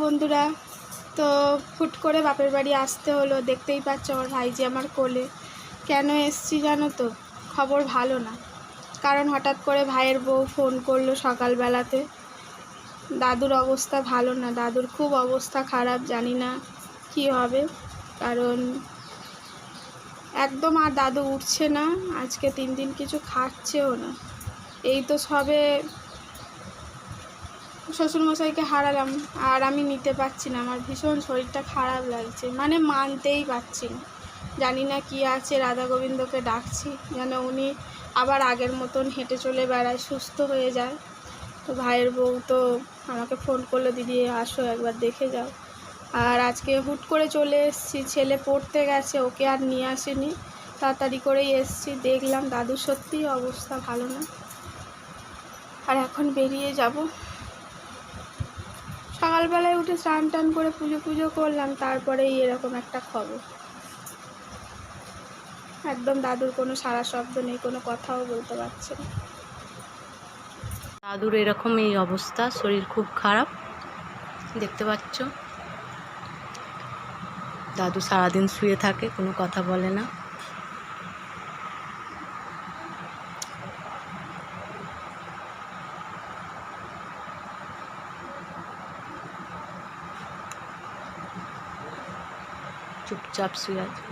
বন্ধুরা। তো হুট করে বাপের বাড়ি আসতে হলো, দেখতেই পাচ্ছ আমার ভাইজি আমার কোলে। কেন এসছি জানো তো? খবর ভালো না, কারণ হঠাৎ করে ভাইয়ের বউ ফোন করলো সকালবেলাতে। দাদুর অবস্থা ভালো না, দাদুর খুব অবস্থা খারাপ, জানি না কি হবে। কারণ একদম আর দাদু উঠছে না, আজকে 3 দিন কিছু খাচ্ছেও না। এই তো সবে শ্বশুরমশাইকে হারালাম, আর আমি নিতে পারছি না, আমার ভীষণ শরীরটা খারাপ লাগছে, মানে মানতেই পারছি না। জানি না কি আছে, রাধা গোবিন্দকে ডাকছি যেন উনি আবার আগের মতন হেঁটে চলে বেড়ায়, সুস্থ হয়ে যায়। তো ভাইয়ের বউ তো আমাকে ফোন করলো, দিদি আসো একবার দেখে যাও। আর আজকে হুট করে চলে এসেছি, ছেলে পড়তে গেছে, ওকে আর নিয়ে আসিনি, তাড়াতাড়ি করেই এসেছি। দেখলাম দাদুর সত্যিই অবস্থা ভালো না, আর এখন বেরিয়ে যাব। সকালবেলায় উঠে স্নান টান করে পুজো করলাম, তারপরেই এরকম একটা খবর। একদম দাদুর কোনো সাড়া শব্দ নেই, কোনো কথাও বলতে পারছে না। দাদুর এরকম এই অবস্থা, শরীর খুব খারাপ, দেখতে পাচ্ছ। দাদু সারাদিন শুয়ে থাকে, কোনো কথা বলে না। চুপচাপ শুয়ে আছে।